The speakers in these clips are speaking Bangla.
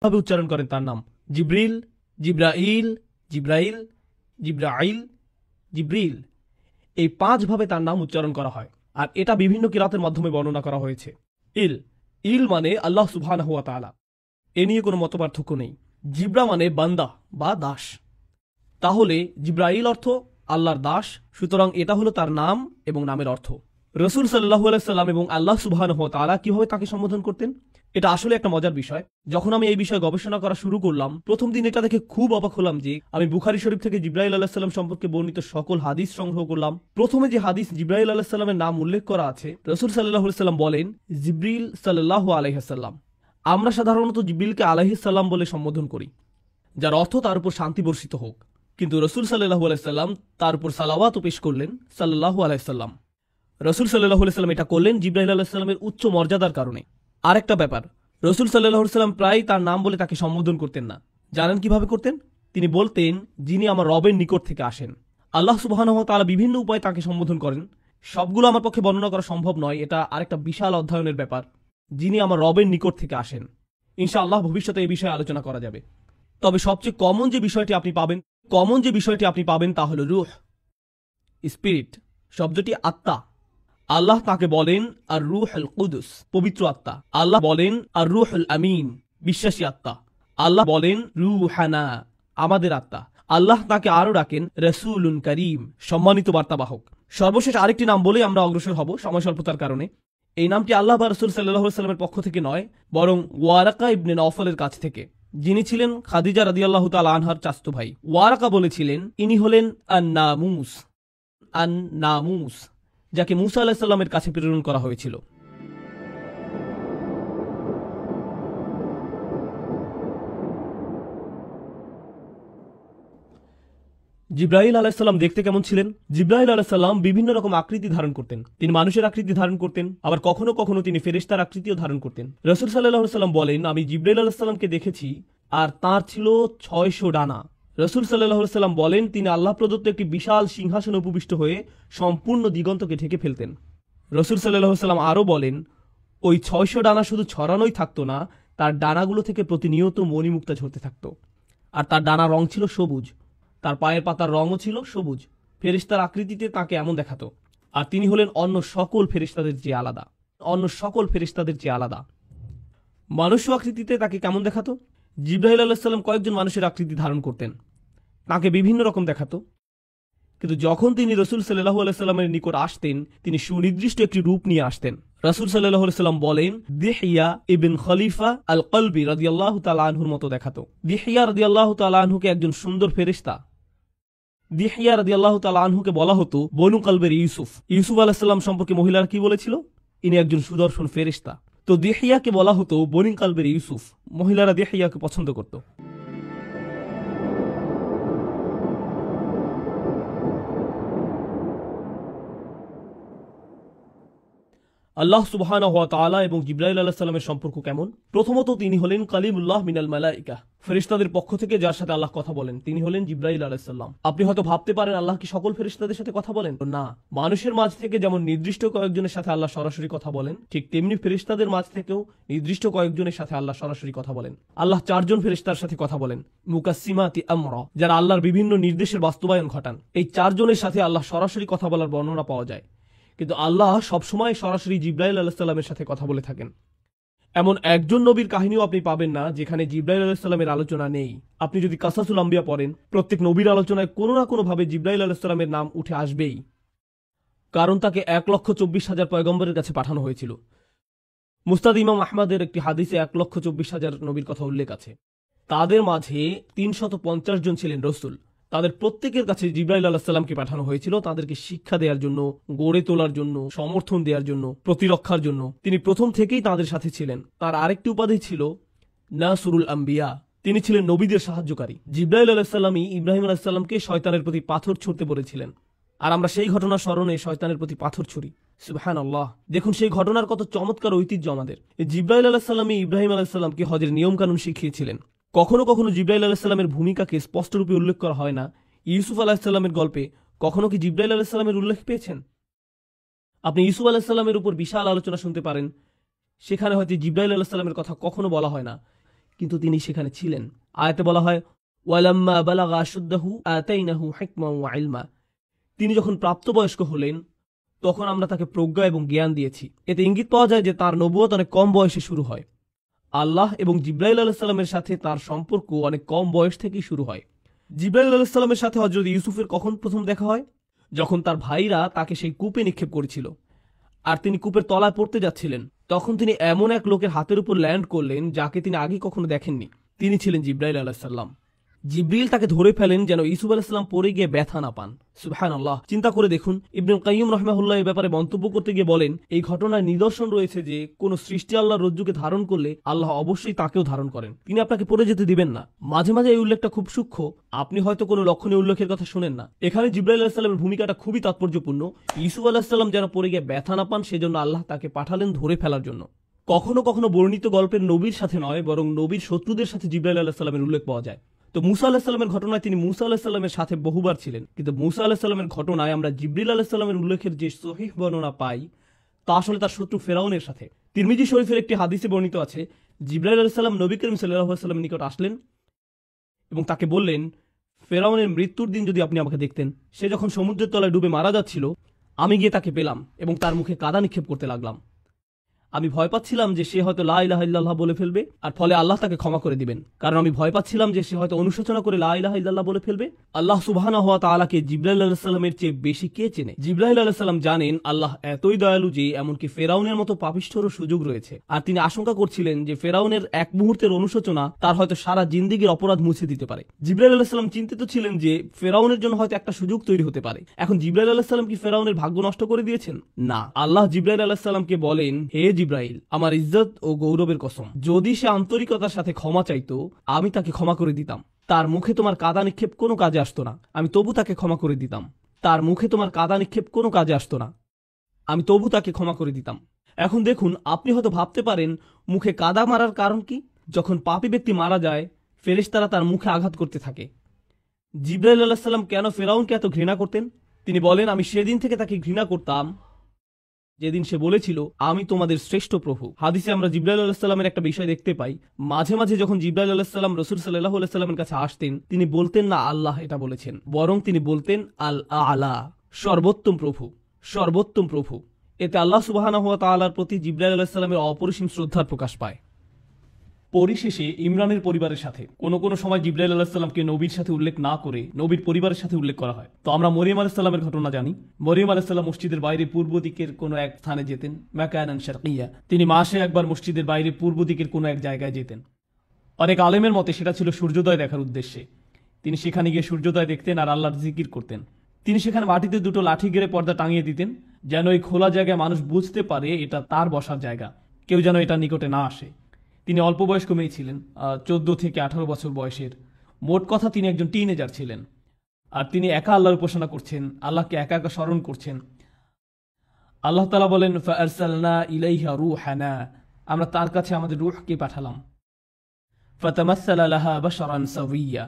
ভাবে উচ্চারণ করেন তার নাম জিব্রিল, জিব্রাইল, জিব্রাইল, জিব্রাইল, জিব্রিল। এই 5 ভাবে তার নাম উচ্চারণ করা হয়, আর এটা বিভিন্ন কিরাতের মাধ্যমে বর্ণনা করা হয়েছে। ইল, ইল মানে আল্লাহ সুবহানাহু ওয়া তাআলা, এ নিয়ে কোনো মতপার্থক্য নেই। জিব্রা মানে বান্দা বা দাস, তাহলে জিব্রাইল অর্থ আল্লাহর দাস, সুতরাং এটা হলো তার নাম এবং নামের অর্থ। রাসূল সাল্লাল্লাহু আলাইহি সাল্লাম এবং আল্লাহ সুবহানাহু ওয়া তাআলা কিভাবে তাকে সম্বোধন করতেন, এটা আসলে একটা মজার বিষয়। যখন আমি এই বিষয়ে গবেষণা করা শুরু করলাম, প্রথম দিন এটা দেখে খুব অবাক হলাম যে আমি বুখারী শরীফ থেকে জিব্রাইল আলাইহিস সালাম সম্পর্কে বর্ণিত সকল হাদিস সংগ্রহ করলাম। প্রথমে যে হাদিস জিব্রাইল আলাইহিস সালামের নাম উল্লেখ করা আছে, রাসূল সাল্লাল্লাহু আলাইহি সাল্লাম বলেন জিব্রিল সাল্লাল্লাহু আলাইহি সাল্লাম। আমরা সাধারণত জিব্রিলকে আলাইহিস সালাম বলে সম্বোধন করি, যার অর্থ তার উপর শান্তি বর্ষিত হোক, কিন্তু রাসূল সাল্লাল্লাহু আলাইহি সাল্লাম তার উপর সালাওয়াত পেশ করলেন সাল্লাল্লাহু আলাইহি সাল্লাম। রাসূল সাল্লাল্লাহু আলাইহি সাল্লাম এটা করলেন জিব্রাইল আলাইহিস সালামের উচ্চ মর্যাদার কারণে। আরেকটা ব্যাপার, রাসূল সাল্লাল্লাহু আলাইহি সাল্লাম প্রায় তার নাম বলে তাকে সম্বোধন করতেন না। জানেন কিভাবে করতেন? তিনি বলতেন যিনি আমার রবের নিকট থেকে আসেন। আল্লাহ সুবহানাহু ওয়া তাআলা বিভিন্ন উপায়ে তাকে সম্বোধন করেন, সবগুলো আমার পক্ষে বর্ণনা করা সম্ভব নয়, এটা আরেকটা বিশাল অধ্যয়নের ব্যাপার। যিনি আমার রবের নিকট থেকে আসেন, ইনশাআল্লাহ ভবিষ্যতে এই বিষয়ে আলোচনা করা যাবে। তবে সবচেয়ে কমন যে বিষয়টি আপনি পাবেন তা হলো রূহ, স্পিরিট, শব্দটি আত্মা। আল্লাহ তাকে বলেন আর রূহুল কুদুস, পবিত্র আত্মা। আল্লাহ বলেন আর রূহুল আমিন, বিশ্বাসী আত্মা। আল্লাহ বলেন রূহানা, আমাদের আত্মা। আল্লাহ তাকে আরো ডাকেন রাসূলুন কারীম, সম্মানিত বার্তাবাহক। সর্বশেষ আরেকটি নাম বলে আমরা অগ্রসর হব সময় স্বল্পতার কারণে। এই নামটি আল্লাহ বা রাসূল সাল্লাল্লাহু আলাইহি সাল্লামের পক্ষ থেকে নয়, বরং ওয়ারাকা ইবনে নওফলের কাছ থেকে, যিনি ছিলেন খাদিজা রাদিয়াল্লাহু তাআলা আনহার চাচতো ভাই। ওয়ারাকা বলেছিলেন ইনি হলেন আন-নামুস, আন-নামুস, যাকে মুসা আলাইহিস সালামের কাছে প্রেরণ করা হয়েছিল। জিব্রাইল আলাইহিস সালাম দেখতে কেমন ছিলেন? জিব্রাইল আলাইহিস সালাম বিভিন্ন রকম আকৃতি ধারণ করতেন। তিনি মানুষের আকৃতি ধারণ করতেন, আবার কখনো কখনো তিনি ফেরেশতার আকৃতিও ধারণ করতেন। রাসূল সাল্লাল্লাহু আলাইহি সাল্লাম বলেন আমি জিব্রাইল আলাইহিস সালামকে দেখেছি আর তার ছিল 600 ডানা। রাসূল সাল্লাল্লাহু আলাইহি সাল্লাম বলেন তিনি আল্লাহ প্রদত্ত একটি বিশাল সিংহাসনে উপবিষ্ট হয়ে সম্পূর্ণ দিগন্তকে ঢেকে ফেলতেন। রাসূল সাল্লাল্লাহু আলাইহি সাল্লাম আরো বলেন ওই 600 ডানা শুধু ছড়ানোই থাকতো না, তার ডানাগুলো থেকে প্রতিনিয়ত মণিমুক্তা ঝরতে থাকতো, আর তার ডানা রং ছিল সবুজ, তার পায়ের পাতার রঙও ছিল সবুজ। ফেরেশতার আকৃতিতে তাকে এমন দেখাতো, আর তিনি হলেন অন্য সকল ফেরেশতাদের চেয়ে আলাদা। মানুষ আকৃতিতে তাকে কেমন দেখাতো? জিব্রাইল আলাইহিস সালাম কয়েকজন মানুষের আকৃতি ধারণ করতেন, তাকে বিভিন্ন রকম দেখাতো, কিন্তু যখন তিনি রাসূল সাল্লাল্লাহু আলাইহি সাল্লামের নিকট আসতেন, তিনি সুনির্দিষ্ট একটি রূপ নিয়ে আসতেন। রাসূল সাল্লাল্লাহু আলাইহি সাল্লাম বলেন দিহিয়া ইবন খলিফা আল কলবি রাদিয়াল্লাহু তাআলা আনহুর মতো দেখাতো। দিহিয়া রাদিয়াল্লাহু তাআলা আনহুকে একজন সুন্দর ফেরেশতা, দিহিয়া রাদিয়াল্লাহু তাআলা আনহুকে বলা হতো বনু কলবের ইউসুফ। ইউসুফ আলাইহিস সালাম সম্পর্কে মহিলারা কি বলেছিল? ইনি একজন সুদর্শন ফেরেশতা। তো দিহিয়াকে বলা হতো বনু কলবের ইউসুফ। মহিলারা দিহিয়াকে পছন্দ করত। আল্লাহ সুবহানাহু ওয়া তাআলা এবং জিব্রাইল আলাইহিস সালামের সম্পর্ক কেমন? প্রথমত তিনি হলেন কালিমুল্লাহ মিনাল মালাইকা, ফেরেশতাদের পক্ষ থেকে যার সাথে আল্লাহ কথা বলেন তিনি হলেন জিব্রাইল আলাইহিস সালাম। আপনি হয়তো ভাবতে পারেন আল্লাহ কি সকল ফেরেশতাদের সাথে কথা বলেন? না, মানুষের মাঝ থেকে যেমন নির্দিষ্ট কয়েকজনের সাথে আল্লাহ সরাসরি কথা বলেন, ঠিক তেমনি ফেরেশতাদের মাঝ থেকেও নির্দিষ্ট কয়েকজনের সাথে আল্লাহ সরাসরি কথা বলেন। আল্লাহ 4 জন ফেরেশতার সাথে কথা বলেন, মুকাসসিমাতি আমরা, যারা আল্লাহর বিভিন্ন নির্দেশের বাস্তবায়ন ঘটান। এই 4 জনের সাথে আল্লাহ সরাসরি কথা বলার বর্ণনা পাওয়া যায়, কিন্তু আল্লাহ সবসময় সরাসরি জিব্রাইল আলাইহিস সালামের সাথে কথা বলে থাকেন। এমন একজন নবীর কাহিনীও আপনি পাবেন না যেখানে জিব্রাইল আলাইহিস সালামের আলোচনা নেই। আপনি যদি কাসাসুল আম্বিয়া পড়েন, প্রত্যেক নবীর আলোচনায় কোনো না কোনো ভাবে জিব্রাইল আলাইহিস সালামের নাম উঠে আসবেই, কারণ তাকে 1,24,000 পয়গম্বরের কাছে পাঠানো হয়েছিল। মুস্তাদ ইমাম আহমদের একটি হাদিসে 1,24,000 নবীর কথা উল্লেখ আছে। তাদের মাঝে 350 জন ছিলেন রসুল। তাদের প্রত্যেকের কাছে জিব্রাইল আলাইহিস সালামকে পাঠানো হয়েছিল তাদেরকে শিক্ষা দেওয়ার জন্য, গড়ে তোলার জন্য, সমর্থন দেওয়ার জন্য, প্রতিরক্ষার জন্য। তিনি প্রথম থেকেই তাদের সাথে ছিলেন। তার আরেকটি উপাধি ছিল নাসরুল আম্বিয়া, তিনি ছিলেন নবীদের সাহায্যকারী। জিব্রাইল আলাইহিস সালামই ইব্রাহিম আলাইহিস সালামকে শয়তানের প্রতি পাথর ছুঁড়তে বলেছিলেন, আর আমরা সেই ঘটনা স্মরণে শয়তানের প্রতি পাথর ছুঁড়ি। সুবহানাল্লাহ, দেখুন সেই ঘটনার কত চমৎকার ঐতিহ্য আমাদের। জিব্রাইল আলাইহিস সালামই ইব্রাহিম আলাইহিস সালামকে হজের নিয়ম কানুন শিখিয়েছিলেন। কখনো কখনো জিব্রাইল আলাইহিস সালামের ভূমিকাকে স্পষ্টরূপে উল্লেখ করা হয় না। ইউসুফ আলাইহিস সালামের গল্পে কখনো কি জিব্রাইল আলাইহিস সালামের উল্লেখ পেয়েছেন? আপনি ইউসুফ আলাইহিস সালামের উপর বিশাল আলোচনা শুনতে পারেন, সেখানে হয়তো জিব্রাইল আলাইহিস সালামের কথা কখনো বলা হয় না, কিন্তু তিনি সেখানে ছিলেন। আয়াতে বলা হয় ওয়ালাম্মা বালাগা আশুদ্দাহু আতাইনাহু হিকমান ওয়া ইলমা। তিনি যখন প্রাপ্তবয়স্ক হলেন তখন আমরা তাকে প্রজ্ঞা এবং জ্ঞান দিয়েছি। এতে ইঙ্গিত পাওয়া যায় যে তার নবুয়ত অনেক কম বয়সে শুরু হয়। আল্লাহ এবং জিব্রাইল আলাইহিস সালামের সাথে তার সম্পর্ক অনেক কম বয়স থেকেই শুরু হয়। জিব্রাইল আলাইহিস সালামের সাথে হযরত ইউসুফের কখন প্রথম দেখা হয়? যখন তার ভাইরা তাকে সেই কূপে নিক্ষেপ করেছিল আর তিনি কূপের তলায় পড়তে যাচ্ছিলেন। তখন তিনি এমন এক লোকের হাতের উপর ল্যান্ড করলেন যাকে তিনি আগে কখনো দেখেননি। তিনি ছিলেন জিব্রাইল আলাইহিস সালাম। জিব্রিল তাকে ধরে ফেলেন যেন ইউসুফ আলাইহিস সালাম পড়ে গিয়ে ব্যথা না পান। সুবহানাল্লাহ। চিন্তা করে দেখুন, ইবনুল কাইয়্যিম রাহিমাহুল্লাহ এই ব্যাপারে মন্তব্য করতে গিয়ে বলেন, এই ঘটনায় নিদর্শন রয়েছে যে কোন সৃষ্টি আল্লাহর রজ্জুকে ধারণ করলে আল্লাহ অবশ্যই তাকেও ধারণ করেন। তিনি আপনাকে পড়ে যেতে দিবেন না। মাঝে মাঝে এই উল্লেখটা খুব সূক্ষ্ম, আপনি হয়তো কোনো লক্ষণীয় উল্লেখের কথা শুনেন না। এখানে জিব্রাইল আলাইহিস সালামের ভূমিকাটা খুবই তাৎপর্যপূর্ণ। ইউসুফ আলাইহিস সালাম যেন পড়ে গিয়ে ব্যথা না পান সেজন্য আল্লাহ তাকে পাঠালেন ধরে ফেলার জন্য। কখনো কখনো বর্ণিত গল্পের নবীর সাথে নয়, বরং নবীর শত্রুদের সাথে জিব্রাইল আলাইহিস সালামের উল্লেখ পাওয়া যায়। তো মুসা আলাইহিস সালামের ঘটনায় তিনি মুসা আলাইহিস সালামের সাথে বহুবার ছিলেন, কিন্তু মুসা আলাইহিস সালামের ঘটনায় আমরা জিবরিল আলাইহিস সালামের উল্লেখের যে সহিহ বর্ণনা পাই তা আসলে তার শত্রু ফেরাউনের সাথে। তিরমিজি শরীফের একটি হাদিসে বর্ণিত আছে, জিবরাইল আলাইহিস সালাম নবী করিম সাল্লাল্লাহু আলাইহি ওয়াসাল্লামের নিকট আসলেন এবং তাকে বললেন, ফেরাউনের মৃত্যুর দিন যদি আপনি আমাকে দেখতেন, সে যখন সমুদ্রের তলায় ডুবে মারা যাচ্ছিল, আমি গিয়ে তাকে পেলাম এবং তার মুখে কাদা নিক্ষেপ করতে লাগলাম। আমি ভয় পাচ্ছিলাম যে সে হয়তো লা ইলাহা ইল্লাল্লাহ বলে ফেলবে আর ফলে আল্লাহ তাকে ক্ষমা করে দিবেন, কারণ আমি ভয় পাচ্ছিলাম যে সে হয়তো অনুশোচনা করে লা ইলাহা ইল্লাল্লাহ বলে ফেলবে। আল্লাহ সুবহানাহু ওয়া তাআলাকে জিবরাইল আলাইহিস সালামের চেয়ে বেশি কে চেনে? জিবরাইল আলাইহিস সালাম জানেন আল্লাহ এতই দয়ালু যে এমনকি ফেরাউনের মতো পাপিষ্ঠরও সুযোগ রয়েছে, আর তিনি আশঙ্কা করছিলেন যে ফেরাউনের এক মুহূর্তের অনুশোচনা তার হয়তো সারা জিন্দেগীর অপরাধ মুছে দিতে পারে। জিবরাইল আলাইহিস সালাম চিন্তিত ছিলেন যে ফেরাউনের জন্য হয়তো একটা সুযোগ তৈরি হতে পারে। এখন জিবরাইল আলাইহিস সালাম কি ফেরাউনের ভাগ্য নষ্ট করে দিয়েছেন? না। আল্লাহ জিবরাইল আলাইহিস সালামকে বলেন, হে জিবরাইল, আমার ইজ্জত ও গৌরবের কসম, যদি সে আন্তরিকতার সাথে ক্ষমা চাইতো আমি তাকে ক্ষমা করে দিতাম। তার মুখে তোমার কাদা নিক্ষেপ কোনো কাজে আসতো না, আমি তবু তাকে ক্ষমা করে দিতাম। তার মুখে তোমার কাদা নিক্ষেপ কোনো কাজে আসতো না, আমি তবু তাকে ক্ষমা করে দিতাম। এখন দেখুন, আপনি হয়তো ভাবতে পারেন মুখে কাদা মারার কারণ কি? যখন পাপী ব্যক্তি মারা যায় ফেরেশতারা তার মুখে আঘাত করতে থাকে। জিবরাইল আলাইহিস সালাম কেন ফেরাউনকে এত ঘৃণা করতেন? তিনি বলেন, আমি সেদিন থেকে তাকে ঘৃণা করতাম যেদিন সে বলেছিল আমি তোমাদের শ্রেষ্ঠ প্রভু। হাদিসে আমরা জিবরাইল আলাইহিস সালামের একটা বিষয় দেখতে পাই, মাঝে মাঝে যখন জিবরাইল আলাইহিস সালাম রাসূল সাল্লাল্লাহু আলাইহি সাল্লামের কাছে আসতেন, তিনি বলতেন না আল্লাহ এটা বলেছেন, বরং তিনি বলতেন আল আলা, সর্বোত্তম প্রভু, সর্বোত্তম প্রভু। এতে আল্লাহ সুবহানাহু ওয়া তাআলার প্রতি জিবরাইল আলাইহিস সালামের অপরিসীম শ্রদ্ধার প্রকাশ পায়। পরিশেষে ইমরানের পরিবারের সাথে কোনো সময় জিবরাইল আলাইহিস সালামকে নবীর সাথে উল্লেখ না করে নবীর পরিবারের সাথে উল্লেখ করা হয়। তো আমরা মরিয়ম আলাইহিস সালামের ঘটনা জানি। মরিয়ম আলাইহিস সালাম মসজিদের বাইরে পূর্ব দিকের কোনো এক স্থানে যেতেন, মাকানান শারকিয়া। তিনি মাসে একবার মসজিদের বাইরে পূর্ব দিকের কোনো এক জায়গায় যেতেন। অনেক আলেমের মতে সেটা ছিল সূর্যোদয় দেখার উদ্দেশ্যে। তিনি সেখানে গিয়ে সূর্যোদয় দেখতেন আর আল্লাহর জিকির করতেন। তিনি সেখানে মাটিতে দুটো লাঠি গেড়ে পর্দা টাঙিয়ে দিতেন, যেন এই খোলা জায়গায় মানুষ বুঝতে পারে এটা তার বসার জায়গা, কেউ যেন এটা নিকটে না আসে। তিনি অল্প বয়স্ক মেয়ে ছিলেন, 14 থেকে 18 বছর বয়সের। মোট কথা তিনি একজন টিনেজার ছিলেন, আর তিনি একা আল্লাহর উপাসনা করছেন, আল্লাহকে একা একা স্মরণ করছেন। আল্লাহ তাআলা বলেন, ফাআরসালনা ইলাইহা রূহানা, আমরা তার কাছে আমাদের রূহকে পাঠালাম। ফাতামাসসালা লাহা বাশারান সাওয়িয়া,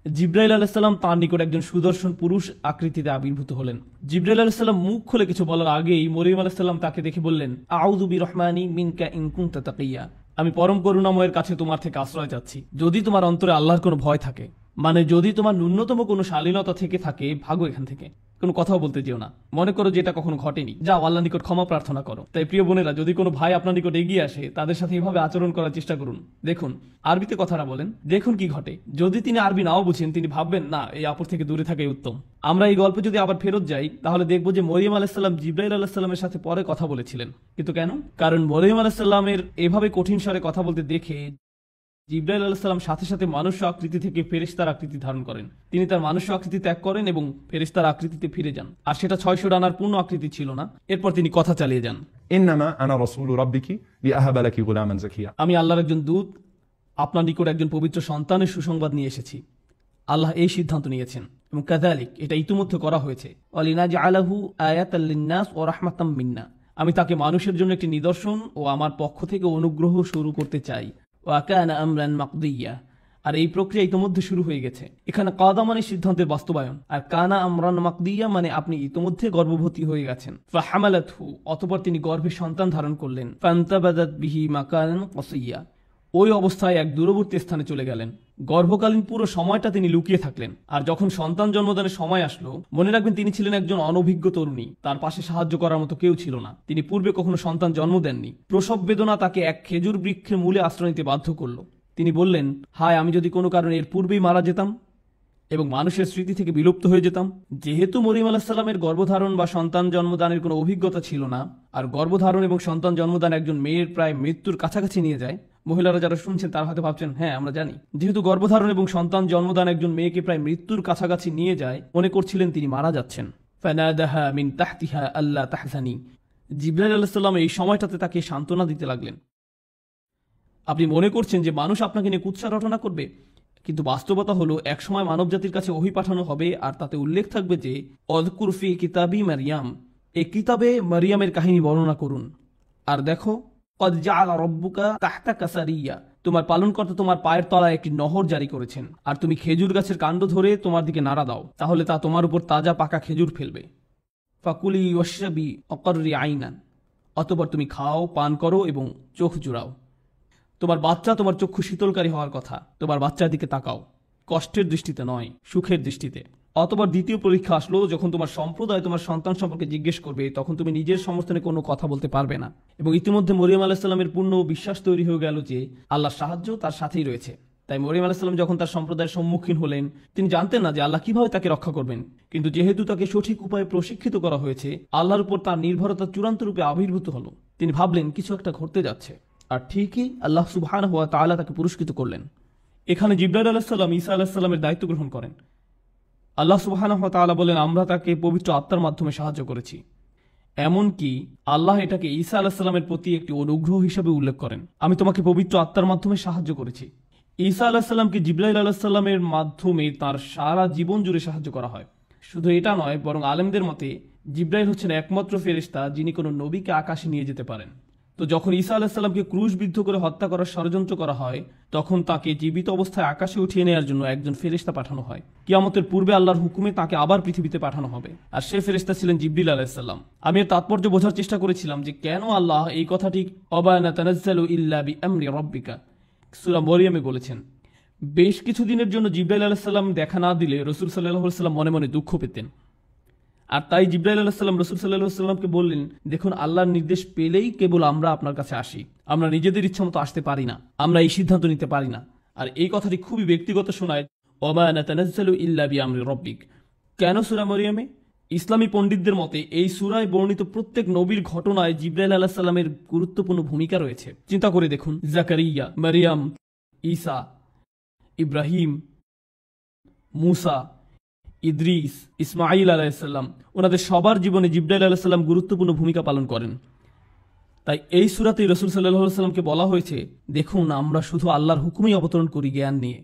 জিবরাইল আলাইহিস সালাম তার নিকট একজন সুদর্শন পুরুষ আকৃতিতে আবির্ভূত হলেন। জিবরাইল আলাইহিস সালাম মুখ খুলে কিছু বলার আগেই মরিয়ম আলাইহিস সালাম তাকে দেখে বললেন, আউযু বিরহমানি মিনকা ইন কুনতা তাকিয়া, আমি পরম করুণাময়ের কাছে তোমার থেকে আশ্রয় চাচ্ছি যদি তোমার অন্তরে আল্লাহর কোনো ভয় থাকে, মানে যদি তোমার ন্যূনতম কোনো শালীনতা থেকে থাকে, ভাগো এখান থেকে, কোনো কথাও বলতে যেও না, মনে করো যে এটা কখনো ঘটেনি, যাও আল্লাহর নিকট ক্ষমা প্রার্থনা করো। তাই প্রিয় বোনেরা, যদি কোনো ভাই আপনার নিকট এগিয়ে আসে তাদের সাথে এভাবে আচরণ করার চেষ্টা করুন। দেখুন আরবিতে কথাটা বলেন, দেখুন কি ঘটে। যদি তিনি আরবি নাও বুঝেন, তিনি ভাববেন না এই আপুর থেকে দূরে থাকাই উত্তম। আমরা এই গল্পে যদি আবার ফেরত যাই তাহলে দেখবো যে মরিয়ম আলাইহিস সালাম জিবরাইল আলাইহিস সালামের সাথে পরে কথা বলেছিলেন। কিন্তু কেন? কারণ মরিয়ম আলাইহিস সালামের এভাবে কঠিন স্বরে কথা বলতে দেখে জিবরাইল আলাইহিস সালাম সাথে সাথে মানুষ্য আকৃতি থেকে ফেরেশতার আকৃতি ধারণ করেন। তিনি তার মানুষ্য আকৃতি ত্যাগ করেন এবং ফেরেশতার আকৃতিতে ফিরে যান। আর সেটা 600 ডানার পূর্ণ আকৃতি ছিল না। এরপর তিনি কথা চালিয়ে যান, ইন্নামা আনা রাসূলু রাব্বিকি লিআহাবা লাকি গুলামান যাকিয়া, আমি আল্লাহর একজন দূত, আপনার নিকট একজন পবিত্র সন্তানের সুসংবাদ নিয়ে এসেছি। আল্লাহ এই সিদ্ধান্ত নিয়েছেন এবং কাযালিক, এটা ইতিমধ্যে করা হয়েছে। ওয়ালিনাজআলাহু আয়াতাল লিন্নাস ওয়া রাহমাতাম মিন্না, আমি তাকে মানুষের জন্য একটি নিদর্শন ও আমার পক্ষ থেকে অনুগ্রহ শুরু করতে চাই। ওয়া কানা আমরান মাকদিয়া, আর এই প্রক্রিয়া ইতিমধ্যে শুরু হয়ে গেছে। এখানে কাদা মানে সিদ্ধান্তের বাস্তবায়ন, আর কানা আমরান মাকদিয়া মানে আপনি ইতিমধ্যে গর্ভবতী হয়ে গেছেন। ফাহামালাতহু, অতঃপর তিনি গর্ভে সন্তান ধারণ করলেন। ফান্তাবাদাত বিহি মাকানান কসিয়া, ওই অবস্থায় এক দূরবর্তী স্থানে চলে গেলেন। গর্ভকালীন পুরো সময়টা তিনি লুকিয়ে থাকলেন। আর যখন সন্তান জন্মদানের সময় আসলো, মনে রাখবেন তিনি ছিলেন একজন অনভিজ্ঞ তরুণী, তার পাশে সাহায্য করার মতো কেউ ছিল না। তিনি পূর্বে কখনো সন্তান জন্ম দেননি। প্রসব বেদনা তাকে এক খেজুর বৃক্ষের মূলে আশ্রয় নিতে বাধ্য করলো। তিনি বললেন, হায়, আমি যদি কোনো কারণে এর পূর্বেই মারা যেতাম এবং মানুষের স্মৃতি থেকে বিলুপ্ত হয়ে যেতাম। যেহেতু মরিয়ম আলাইহিস সালামের গর্ভধারণ বা সন্তান জন্মদানের কোনো অভিজ্ঞতা ছিল না, আর গর্ভধারণ এবং সন্তান জন্মদান একজন মেয়ের প্রায় মৃত্যুর কাছাকাছি নিয়ে যায়, মহিলারা যারা শুনছেন তারা হয়তো ভাবছেন, হ্যাঁ আমরা জানি। যেহেতু গর্ভধারণ এবং সন্তান জন্মদান একজন মেয়েকে প্রায় মৃত্যুর কাছাকাছি নিয়ে যায়, মনে করছিলেন তিনি মারা যাচ্ছেন। ফানাদাহা মিন তাহতিহা আল্লা তাহজানি। জিবরাইল আলাইহিস সালাম এই সময়টাতে তাকে সান্ত্বনা দিতে লাগলেন। আপনি মনে করছেন যে মানুষ আপনাকে নিয়ে কুৎসা রটনা করবে, কিন্তু বাস্তবতা হলো একসময় মানবজাতির কাছে ওহী পাঠানো হবে, আর তাতে উল্লেখ থাকবে যে অযকুর ফি কিতাবি মারিয়াম, এই কিতাবে মারিয়ামের কাহিনী বর্ণনা করুন। আর দেখো, কদ জাআলা রাব্বুকা তাহতাকা সারিয়া, তোমার পালনকর্তা তোমার পায়ের তলায় একটি নহর জারি করেছেন, আর তুমি খেজুর গাছের কাণ্ড ধরে তোমার দিকে নাড়া দাও, তাহলে তা তোমার উপর তাজা পাকা খেজুর ফেলবে। ফাকুলি ওয়াশরাবি ওয়াকররি আইনান, অতঃপর তুমি খাও, পান করো এবং চোখ জুড়াও। তোমার বাচ্চা তোমার চক্ষু শীতলকারী হওয়ার কথা, তোমার বাচ্চার দিকে তাকাও, কষ্টের দৃষ্টিতে নয়, সুখের দৃষ্টিতে। অতঃপর দ্বিতীয় পরীক্ষা আসলো, যখন তোমার সম্প্রদায় তোমার সন্তান সম্পর্কে জিজ্ঞেস করবে, তখন তুমি নিজের সমর্থনে কোনো কথা বলতে পারবে না। এবং ইতিমধ্যে মরিয়ম আলাইহিস সালামের পূর্ণ বিশ্বাস তৈরি হয়ে গেল যে আল্লাহর সাহায্য তার সাথেই রয়েছে। তাই মরিয়ম আলাইহিস সালাম যখন তার সম্প্রদায়ের সম্মুখীন হলেন, তিনি জানতেন না যে আল্লাহ কিভাবে তাকে রক্ষা করবেন, কিন্তু যেহেতু তাকে সঠিক উপায়ে প্রশিক্ষিত করা হয়েছে, আল্লাহর উপর তার নির্ভরতা চূড়ান্ত রূপে আবির্ভূত হলো। তিনি ভাবলেন কিছু একটা ঘটতে যাচ্ছে, আর ঠিকই আল্লাহ সুবহানাহু ওয়া তাআলা তাকে পুরস্কৃত করলেন। এখানে জিবরাইল আলাইহিস সালাম ঈসা আলাইহিস সালামের দায়িত্ব গ্রহণ করেন। আল্লাহ সুবহানাহু ওয়া তাআলা বলেন, আমরা তাকে পবিত্র আত্মার মাধ্যমে সাহায্য করেছি। এমনকি আল্লাহ এটাকে ঈসা আলাইহিস সালামের প্রতি একটি অনুগ্রহ হিসেবে উল্লেখ করেন। আমি তোমাকে পবিত্র আত্মার মাধ্যমে সাহায্য করেছি। ঈসা আলাইহিস সালামকে জিবরাইল আলাইহিস সালামের মাধ্যমে তার সারা জীবন জুড়ে সাহায্য করা হয়। শুধু এটা নয়, বরং আলেমদের মতে জিবরাইল হচ্ছেন একমাত্র ফেরেশতা যিনি কোনো নবীকে আকাশে নিয়ে যেতে পারেন। তো যখন ঈসা আলাইহিস সালামকে ক্রুশবিদ্ধ করে হত্যা করার ষড়যন্ত্র করা হয়, তখন তাকে জীবিত অবস্থায় আকাশে উঠিয়ে নেওয়ার জন্য একজন ফেরেশতা পাঠানো হয়। কিয়ামতের পূর্বে আল্লাহর হুকুমে তাকে আবার পৃথিবীতে পাঠানো হবে, আর সেই ফেরেশতা ছিলেন জিবরিল আলাইহিস সালাম। আমি এর তাৎপর্য বোঝার চেষ্টা করেছিলাম যে কেন আল্লাহ এই কথাটি ওয়া মা তানাজ্জালু ইল্লা বিআমরি রাব্বিকা সূরা মরিয়মে বলেছেন। বেশ কিছুদিনের জন্য জিবরাইল আলাইহিস সালাম দেখা না দিলে রাসূল সাল্লাল্লাহু আলাইহি ওয়াসাল্লাম মনে মনে দুঃখ পেতেন। আর তাই জিবরাইল আলাইহিস সালাম রাসূল সাল্লাল্লাহু আলাইহি ওয়াসাল্লামকে বললেন, দেখুন, আল্লাহর নির্দেশ পেলেই কেবল আমরা আপনার কাছে আসি, আমরা নিজেদের ইচ্ছামতো আসতে পারি না, আমরা এই সিদ্ধান্ত নিতে পারি না। আর এই কথাটি খুবই ব্যক্তিগত শোনায়, ওয়া মা নাতানাজ্জালু ইল্লা বিআমরি রাব্বিক। কেন সূরা মরিয়মে? ইসলামী পণ্ডিতদের মতে এই সূরায় বর্ণিত প্রত্যেক নবীর ঘটনায় জিবরাইল আলাইহিস সালামের গুরুত্বপূর্ণ ভূমিকা রয়েছে। চিন্তা করে দেখুন, জাকারিয়া, মারিয়াম, ঈসা, ইব্রাহিম, মুসা, ইদ্রিস, ইসমাঈল আলাইহিস সালাম, ওনাদের সবার জীবনে জিবরাইল আলাইহিস সালাম গুরুত্বপূর্ণ ভূমিকা পালন করেন। তাই এই সূরাতেই রাসূল সাল্লাল্লাহু আলাইহি ওয়াসাল্লামকে বলা হয়েছে, দেখুন, আমরা শুধু আল্লাহর হুকুমই অবতরণ করি জ্ঞান নিয়ে।